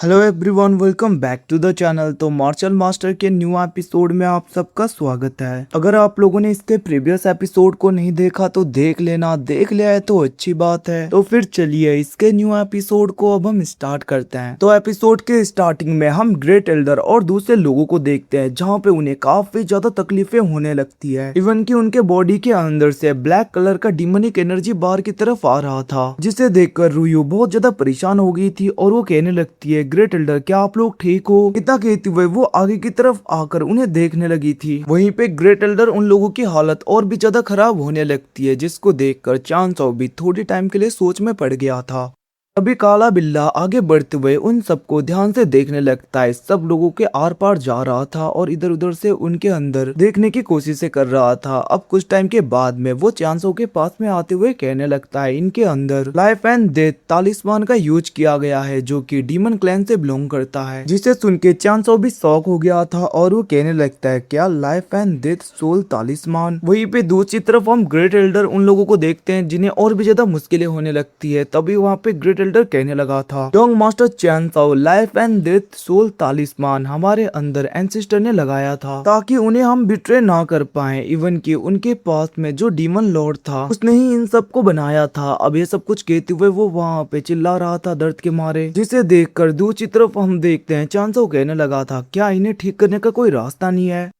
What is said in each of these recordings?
Hello everyone, welcome back to the channel. तो marshal master के new episode में आप सबका स्वागत है। अगर आप लोगों ने इसके प्रीवियस एपिसोड को नहीं देखा तो देख लेना, देख लिया है तो अच्छी बात है। तो फिर चलिए इसके न्यू एपिसोड को अब हम स्टार्ट करते हैं। तो एपिसोड के स्टार्टिंग में हम ग्रेट एल्डर और दूसरे लोगों को देखते हैं जहाँ पे उन्हें काफी ज्यादा तकलीफें होने लगती है। इवन की उनके बॉडी के अंदर से ब्लैक कलर का डिमोनिक एनर्जी बाहर की तरफ आ रहा था, जिसे देखकर रुयू बहुत ज्यादा परेशान हो गई थी और वो कहने लगती है, ग्रेट एल्डर क्या आप लोग ठीक हो? इतना कहते हुए वो आगे की तरफ आकर उन्हें देखने लगी थी। वहीं पे ग्रेट एल्डर उन लोगों की हालत और भी ज्यादा खराब होने लगती है, जिसको देखकर चांद साओ भी थोड़ी टाइम के लिए सोच में पड़ गया था। अभी काला बिल्ला आगे बढ़ते हुए उन सबको ध्यान से देखने लगता है। सब लोगों के आर पार जा रहा था और इधर उधर से उनके अंदर देखने की कोशिशें कर रहा था। अब कुछ टाइम के बाद में वो चांसो के पास में आते हुए कहने लगता है, इनके अंदर लाइफ एंड डेथ तालिस्मान का यूज किया गया है, जो कि डीमन क्लैन से बिलोंग करता है। जिसे सुन के चांसो भी शॉक हो गया था और वो कहने लगता है, क्या लाइफ एंड डेथ सोल तालिस्मान? वहीं पे दूसरी तरफ हम ग्रेट एल्डर उन लोगों को देखते हैं जिन्हें और भी ज्यादा मुश्किलें होने लगती है। तभी वहाँ पे ग्रेट एल्डर कहने लगा था, young master Chan Xiao, life and death soul talisman हमारे अंदर एंसेस्टर ने लगाया था ताकि उन्हें हम बिट्रे ना कर पाए। इवन कि उनके पास में जो डीमन लॉर्ड था उसने ही इन सबको बनाया था। अब ये सब कुछ कहते हुए वो वहाँ पे चिल्ला रहा था दर्द के मारे, जिसे देखकर दूसरी तरफ हम देखते हैं चैन साओ कहने लगा था, क्या इन्हें ठीक करने का कोई रास्ता नहीं है?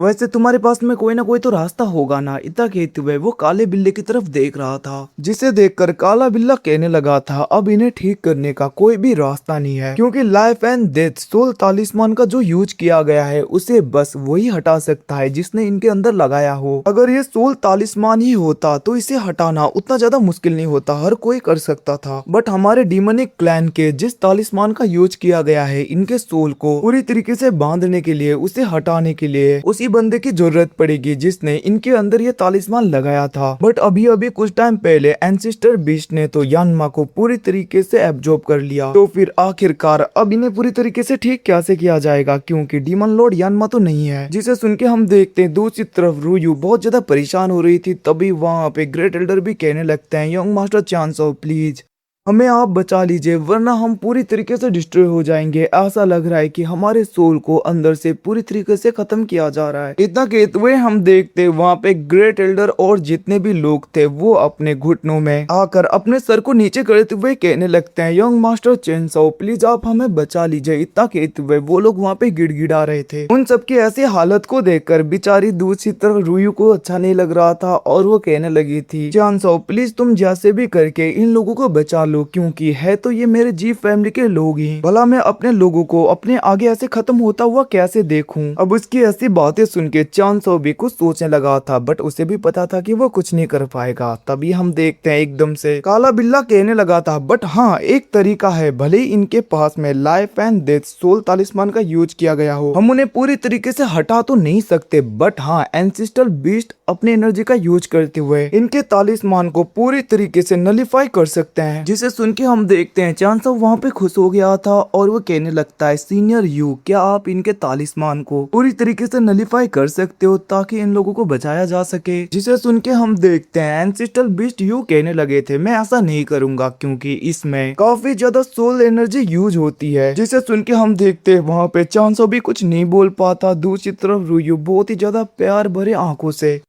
वैसे तुम्हारे पास में कोई ना कोई तो रास्ता होगा ना। इतना कहते हुए वो काले बिल्ले की तरफ देख रहा था, जिसे देखकर काला बिल्ला कहने लगा था, अब इन्हें ठीक करने का कोई भी रास्ता नहीं है, क्योंकि लाइफ एंड डेथ सोल तालिस्मान का जो यूज किया गया है उसे बस वही हटा सकता है जिसने इनके अंदर लगाया हो। अगर ये सोल तालिस्मान ही होता तो इसे हटाना उतना ज्यादा मुश्किल नहीं होता, हर कोई कर सकता था। बट हमारे डीमनिक क्लैन के जिस तालिस्मान का यूज किया गया है इनके सोल को पूरी तरीके से बांधने के लिए, उसे हटाने के लिए उसी बंदे की जरूरत पड़ेगी जिसने इनके अंदर ये तालिस्मान लगाया था। बट अभी अभी कुछ टाइम पहले एंसेस्टर बीस्ट ने तो यानमा को पूरी तरीके से एब्जॉर्ब कर लिया। तो फिर आखिरकार अब इन्हें पूरी तरीके से ठीक कैसे किया जाएगा, क्योंकि डीमन लॉर्ड यानमा तो नहीं है। जिसे सुन के हम देखते हैं दूसरी तरफ रुयू बहुत ज्यादा परेशान हो रही थी। तभी वहाँ पे ग्रेट एल्डर भी कहने लगते हैं, young master chance Sao please हमें आप बचा लीजिए, वरना हम पूरी तरीके से डिस्ट्रॉय हो जाएंगे। ऐसा लग रहा है कि हमारे सोल को अंदर से पूरी तरीके से खत्म किया जा रहा है। इतना कहते हुए हम देखते वहाँ पे ग्रेट एल्डर और जितने भी लोग थे वो अपने घुटनों में आकर अपने सर को नीचे करते हुए कहने लगते हैं, young master Chan Sao please आप हमें बचा लीजिए। इतना कहते हुए वो लोग वहाँ पे गिड़गिड़ा रहे थे। उन सबकी ऐसी हालत को देखकर बेचारी दूसरी तरफ रुयू को अच्छा नहीं लग रहा था और वो कहने लगी थी, चैन साओ प्लीज तुम जैसे भी करके इन लोगों को बचा, क्योंकि है तो ये मेरे जी फैमिली के लोग ही। भला मैं अपने लोगों को अपने आगे ऐसे खत्म होता हुआ कैसे देखूं? अब उसकी ऐसी बातें सुन के चांद साओ भी कुछ सोचने लगा था, बट उसे भी पता था कि वो कुछ नहीं कर पाएगा। तभी हम देखते हैं एकदम से काला बिल्ला कहने लगा था, बट हाँ एक तरीका है, भले ही इनके पास में लाइफ एंड डेथ सोल तालिस्मान का यूज किया गया हो, हम उन्हें पूरी तरीके से हटा तो नहीं सकते, बट हाँ एंसेस्ट्रल बीस्ट अपने एनर्जी का यूज करते हुए इनके तालिस्मान को पूरी तरीके से नलीफाई कर सकते हैं। जिसे सुन के हम देखते हैं चांद साओ वहाँ पे खुश हो गया था और वो कहने लगता है, सीनियर यू क्या आप इनके तालिस्मान को पूरी तरीके से नलीफाई कर सकते हो ताकि इन लोगों को बचाया जा सके? जिसे सुन के हम देखते हैं एंसेस्ट्रल बीस्ट यू कहने लगे थे, मैं ऐसा नहीं करूंगा क्योंकि इसमें काफी ज्यादा सोल एनर्जी यूज होती है। जिसे सुन के हम देखते हैं वहाँ पे चांद साओ भी कुछ नहीं बोल पाता। दूसरी तरफ रुयू बहुत ही ज्यादा प्यार भरे आंखों से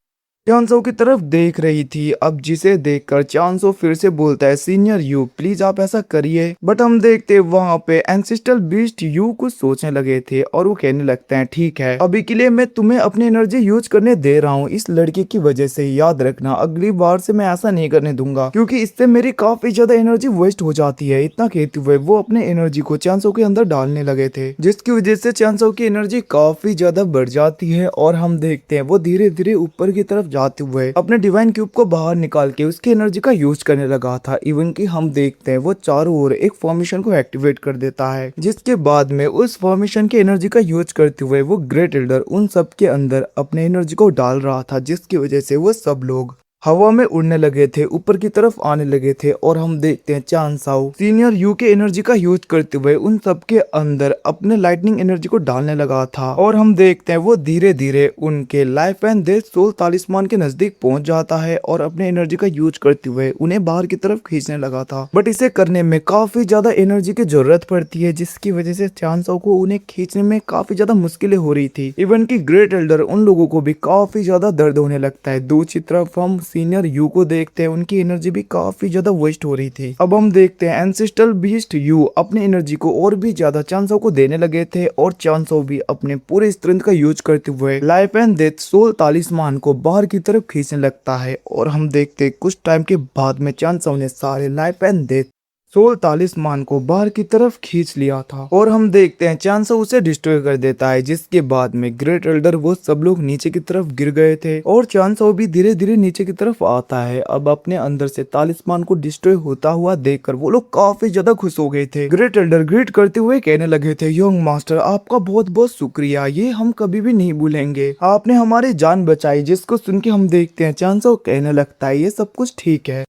चांद साओ की तरफ देख रही थी। अब जिसे देखकर चांद साओ फिर से बोलता है, सीनियर यू प्लीज आप ऐसा करिए। बट हम देखते वहाँ पे एंसेस्ट्रल बीस्ट यू कुछ सोचने लगे थे और वो कहने लगते हैं, ठीक है अभी के लिए मैं तुम्हें अपनी एनर्जी यूज करने दे रहा हूँ इस लड़के की वजह से। याद रखना अगली बार से मैं ऐसा नहीं करने दूंगा, क्योंकि इससे मेरी काफी ज्यादा एनर्जी वेस्ट हो जाती है। इतना कहते हुए वो अपने एनर्जी को चांद साओ के अंदर डालने लगे थे, जिसकी वजह से चांद साओ की एनर्जी काफी ज्यादा बढ़ जाती है। और हम देखते हैं वो धीरे धीरे ऊपर की तरफ जाते हुए अपने डिवाइन क्यूब को बाहर निकाल के उसकी एनर्जी का यूज करने लगा था। इवन कि हम देखते हैं वो चारों ओर एक फॉर्मेशन को एक्टिवेट कर देता है, जिसके बाद में उस फॉर्मेशन की एनर्जी का यूज करते हुए वो ग्रेट एल्डर उन सब के अंदर अपने एनर्जी को डाल रहा था, जिसकी वजह से वो सब लोग हवा में उड़ने लगे थे, ऊपर की तरफ आने लगे थे। और हम देखते हैं चान साओ सीनियर यू के एनर्जी का यूज करते हुए उन सबके अंदर अपने लाइटनिंग एनर्जी को डालने लगा था। और हम देखते हैं वो धीरे धीरे उनके लाइफ एंड डेथ सोल तालिस्मान के नजदीक पहुंच जाता है और अपने एनर्जी का यूज करते हुए उन्हें बाहर की तरफ खींचने लगा था। बट इसे करने में काफी ज्यादा एनर्जी की जरूरत पड़ती है, जिसकी वजह से चान साओ को उन्हें खींचने में काफी ज्यादा मुश्किलें हो रही थी। इवन की ग्रेट एल्डर उन लोगों को भी काफी ज्यादा दर्द होने लगता है। दूसरी तरफ हम सीनियर यू को देखते हैं, उनकी एनर्जी भी काफी ज्यादा वेस्ट हो रही थी। अब हम देखते हैं एंसेस्ट्रल बीस्ट यू अपनी एनर्जी को और भी ज्यादा चान साओ को देने लगे थे और चान साओ भी अपने पूरे स्ट्रेंथ का यूज करते हुए लाइफ एंड डेथ सोल तालिस्मान को बाहर की तरफ खींचने लगता है। और हम देखते हैं कुछ टाइम के बाद में चान साओ ने सारे लाइफ एंड डेथ सोल तालिस्मान को बाहर की तरफ खींच लिया था। और हम देखते हैं चान साओ उसे डिस्ट्रॉय कर देता है, जिसके बाद में ग्रेट एल्डर वो सब लोग नीचे की तरफ गिर गए थे और चान साओ भी धीरे धीरे नीचे की तरफ आता है। अब अपने अंदर से तालिस्मान को डिस्ट्रॉय होता हुआ देखकर वो लोग काफी ज्यादा खुश हो गए थे। ग्रेट एल्डर ग्रीट करते हुए कहने लगे थे, यंग मास्टर आपका बहुत बहुत शुक्रिया, ये हम कभी भी नहीं भूलेंगे, आपने हमारी जान बचाई। जिसको सुन के हम देखते हैं चान साओ कहने लगता है, ये सब कुछ ठीक है,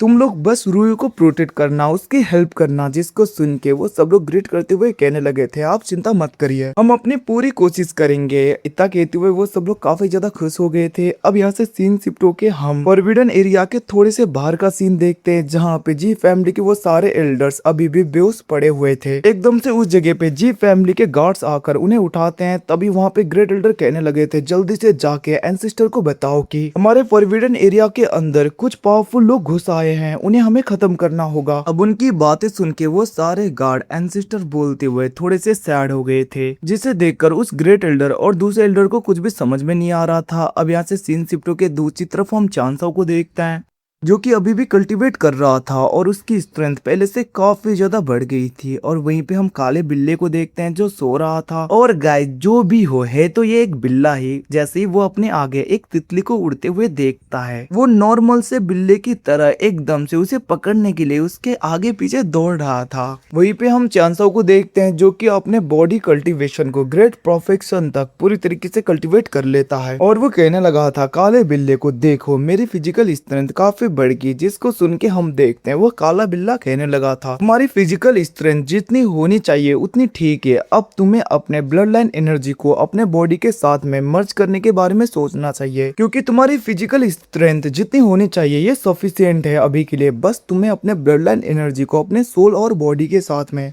तुम लोग बस रूही को प्रोटेक्ट करना, उसकी हेल्प करना। जिसको सुन के वो सब लोग ग्रीट करते हुए कहने लगे थे, आप चिंता मत करिए, हम अपनी पूरी कोशिश करेंगे। इतना कहते हुए वो सब लोग काफी ज्यादा खुश हो गए थे। अब यहाँ से सीन शिफ्ट होके हम फॉरबिडन एरिया के थोड़े से बाहर का सीन देखते हैं, जहाँ पे जी फैमिली के वो सारे एल्डर्स अभी भी बेहोश पड़े हुए थे। एकदम से उस जगह पे जी फैमिली के गार्ड्स आकर उन्हें उठाते हैं। तभी वहाँ पे ग्रेट एल्डर कहने लगे थे, जल्दी से जाके एंसेस्टर को बताओ कि हमारे फॉरबिडन एरिया के अंदर कुछ पावरफुल लोग घुस आए हैं, उन्हें हमें खत्म करना होगा। अब उनकी बातें सुन के वो सारे गार्ड एंसेस्टर बोलते हुए थोड़े से सैड हो गए थे, जिसे देखकर उस ग्रेट एल्डर और दूसरे एल्डर को कुछ भी समझ में नहीं आ रहा था। अब यहाँ से सीन शिफ्ट के दूसरी तरफ हम चान साओ को देखते हैं, जो कि अभी भी कल्टीवेट कर रहा था और उसकी स्ट्रेंथ पहले से काफी ज्यादा बढ़ गई थी। और वहीं पे हम काले बिल्ले को देखते हैं जो सो रहा था। और गाइस जो भी हो है तो ये एक बिल्ला ही। जैसे ही वो अपने आगे एक तितली को उड़ते हुए देखता है, वो नॉर्मल से बिल्ले की तरह एकदम से उसे पकड़ने के लिए उसके आगे पीछे दौड़ रहा था। वहीं पे हम चान साओ को देखते हैं, जो कि अपने बॉडी कल्टीवेशन को ग्रेट परफेक्शन तक पूरी तरीके से कल्टीवेट कर लेता है। और वो कहने लगा था, काले बिल्ले को देखो, मेरी फिजिकल स्ट्रेंथ काफी बढ़ गई। जिसको सुन के हम देखते हैं वो काला बिल्ला कहने लगा था, हमारी फिजिकल स्ट्रेंथ जितनी होनी चाहिए उतनी ठीक है, अब तुम्हें अपने ब्लड लाइन एनर्जी को अपने बॉडी के साथ में मर्ज करने के बारे में सोचना चाहिए, क्योंकि तुम्हारी फिजिकल स्ट्रेंथ जितनी होनी चाहिए ये सफिशिएंट है अभी के लिए। बस तुम्हें अपने ब्लड लाइन एनर्जी को अपने सोल और बॉडी के साथ में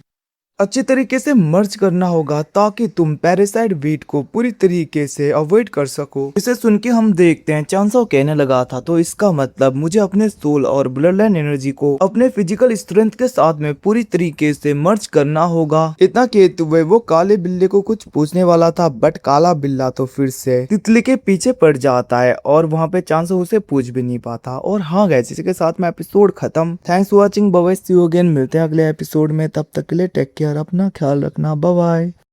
अच्छे तरीके से मर्ज करना होगा, ताकि तुम पैरासाइट बीट को पूरी तरीके से अवॉइड कर सको। इसे सुन के हम देखते हैं चान साओ कहने लगा था, तो इसका मतलब मुझे अपने सोल और ब्लड लाइन एनर्जी को अपने फिजिकल स्ट्रेंथ के साथ में पूरी तरीके से मर्ज करना होगा। इतना कहते हुए वो काले बिल्ले को कुछ पूछने वाला था, बट काला बिल्ला तो फिर से तितली के पीछे पड़ जाता है और वहाँ पे चान साओ उसे पूछ भी नहीं पाता। और हाँ गाइस, इसी के साथ में एपिसोड खत्म। Thanks for watching, bye bye, see you again. मिलते हैं अगले एपिसोड में, तब तक के लिए टेक केयर, अपना ख्याल रखना, बाय बाय।